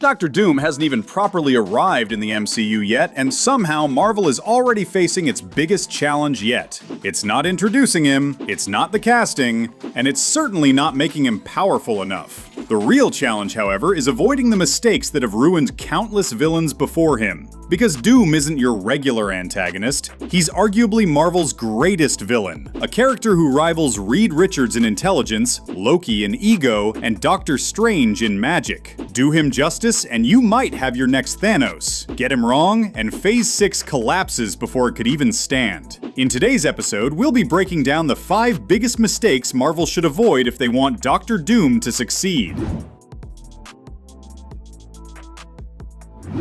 Dr. Doom hasn't even properly arrived in the MCU yet, and somehow Marvel is already facing its biggest challenge yet. It's not introducing him, it's not the casting, and it's certainly not making him powerful enough. The real challenge, however, is avoiding the mistakes that have ruined countless villains before him. Because Doom isn't your regular antagonist, he's arguably Marvel's greatest villain, a character who rivals Reed Richards in intelligence, Loki in ego, and Doctor Strange in magic. Do him justice, and you might have your next Thanos. Get him wrong, and Phase 6 collapses before it could even stand. In today's episode, we'll be breaking down the 5 biggest mistakes Marvel should avoid if they want Dr. Doom to succeed.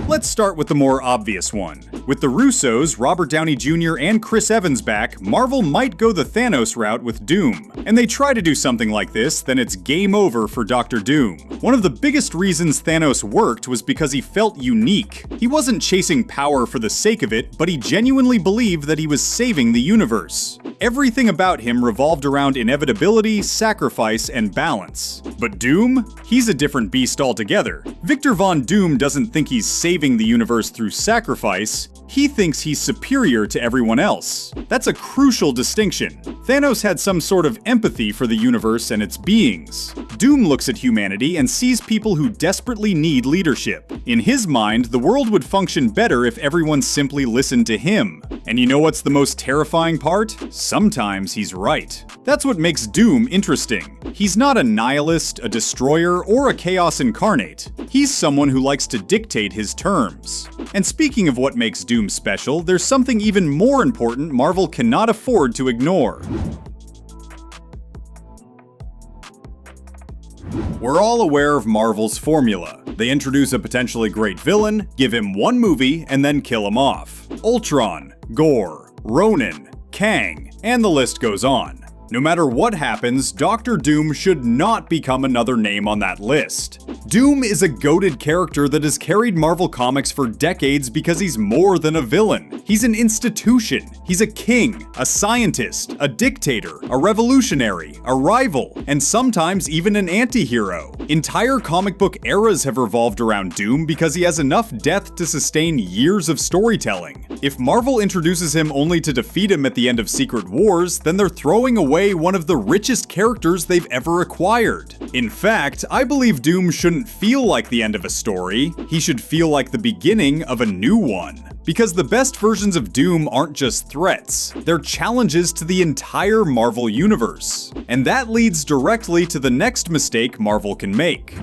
Let's start with the more obvious one. With the Russos, Robert Downey Jr. and Chris Evans back, Marvel might go the Thanos route with Doom. And they try to do something like this, then it's game over for Dr. Doom. One of the biggest reasons Thanos worked was because he felt unique. He wasn't chasing power for the sake of it, but he genuinely believed that he was saving the universe. Everything about him revolved around inevitability, sacrifice, and balance. But Doom? He's a different beast altogether. Victor Von Doom doesn't think he's saving the universe through sacrifice. He thinks he's superior to everyone else. That's a crucial distinction. Thanos had some sort of empathy for the universe and its beings. Doom looks at humanity and sees people who desperately need leadership. In his mind, the world would function better if everyone simply listened to him. And you know what's the most terrifying part? Sometimes he's right. That's what makes Doom interesting. He's not a nihilist, a destroyer, or a chaos incarnate. He's someone who likes to dictate his terms. And speaking of what makes Doom special, there's something even more important Marvel cannot afford to ignore. We're all aware of Marvel's formula. They introduce a potentially great villain, give him one movie, and then kill him off. Ultron, Gore, Ronin, Kang, and the list goes on. No matter what happens, Dr. Doom should not become another name on that list. Doom is a goated character that has carried Marvel Comics for decades because he's more than a villain. He's an institution. He's a king, a scientist, a dictator, a revolutionary, a rival, and sometimes even an anti-hero. Entire comic book eras have revolved around Doom because he has enough depth to sustain years of storytelling. If Marvel introduces him only to defeat him at the end of Secret Wars, then they're throwing away one of the richest characters they've ever acquired. In fact, I believe Doom shouldn't feel like the end of a story, he should feel like the beginning of a new one. Because the best versions of Doom aren't just threats, they're challenges to the entire Marvel universe. And that leads directly to the next mistake Marvel can make.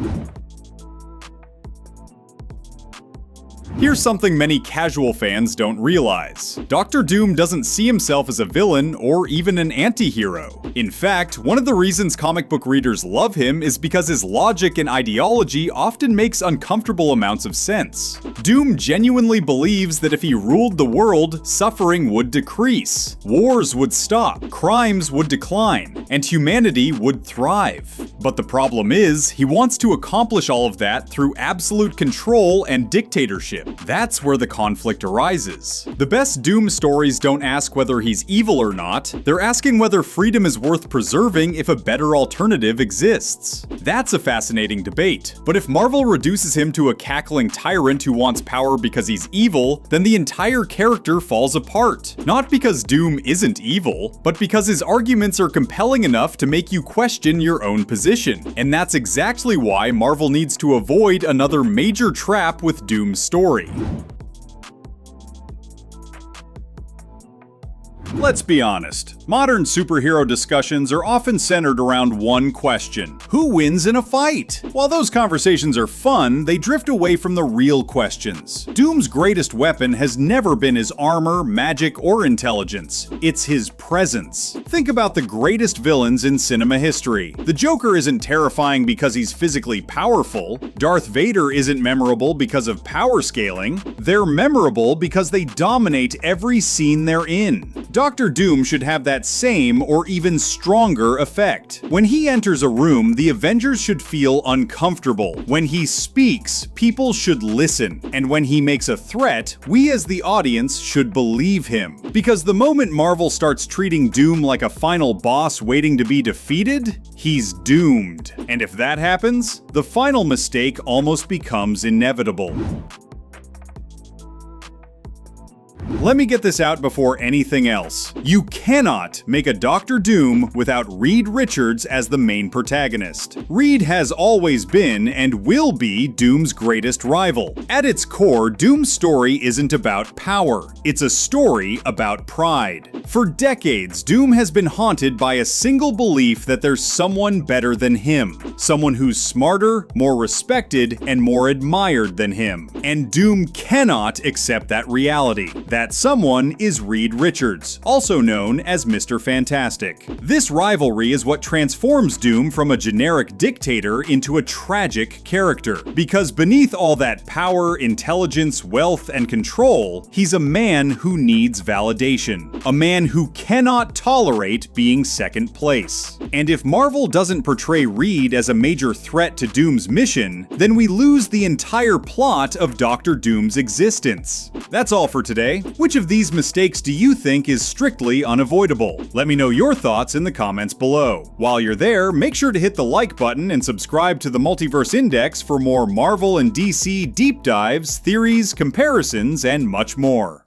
Here's something many casual fans don't realize. Dr. Doom doesn't see himself as a villain or even an anti-hero. In fact, one of the reasons comic book readers love him is because his logic and ideology often makes uncomfortable amounts of sense. Doom genuinely believes that if he ruled the world, suffering would decrease, wars would stop, crimes would decline, and humanity would thrive. But the problem is, he wants to accomplish all of that through absolute control and dictatorship. That's where the conflict arises. The best Doom stories don't ask whether he's evil or not, they're asking whether freedom is worth preserving if a better alternative exists. That's a fascinating debate. But if Marvel reduces him to a cackling tyrant who wants power because he's evil, then the entire character falls apart. Not because Doom isn't evil, but because his arguments are compelling enough to make you question your own position. And that's exactly why Marvel needs to avoid another major trap with Doom's story. Let's be honest, modern superhero discussions are often centered around one question: who wins in a fight? While those conversations are fun, they drift away from the real questions. Doom's greatest weapon has never been his armor, magic, or intelligence. It's his presence. Think about the greatest villains in cinema history. The Joker isn't terrifying because he's physically powerful. Darth Vader isn't memorable because of power scaling. They're memorable because they dominate every scene they're in. Doctor Doom should have that same or even stronger effect. When he enters a room, the Avengers should feel uncomfortable. When he speaks, people should listen. And when he makes a threat, we as the audience should believe him. Because the moment Marvel starts treating Doom like a final boss waiting to be defeated, he's doomed. And if that happens, the final mistake almost becomes inevitable. Let me get this out before anything else. You cannot make a Doctor Doom without Reed Richards as the main protagonist. Reed has always been and will be Doom's greatest rival. At its core, Doom's story isn't about power. It's a story about pride. For decades, Doom has been haunted by a single belief that there's someone better than him. Someone who's smarter, more respected, and more admired than him. And Doom cannot accept that reality. That someone is Reed Richards, also known as Mr. Fantastic. This rivalry is what transforms Doom from a generic dictator into a tragic character. Because beneath all that power, intelligence, wealth, and control, he's a man who needs validation. A man who cannot tolerate being second place. And if Marvel doesn't portray Reed as a major threat to Doom's mission, then we lose the entire plot of Doctor Doom's existence. That's all for today. Which of these mistakes do you think is strictly unavoidable? Let me know your thoughts in the comments below. While you're there, make sure to hit the like button and subscribe to the Multiverse Index for more Marvel and DC deep dives, theories, comparisons, and much more.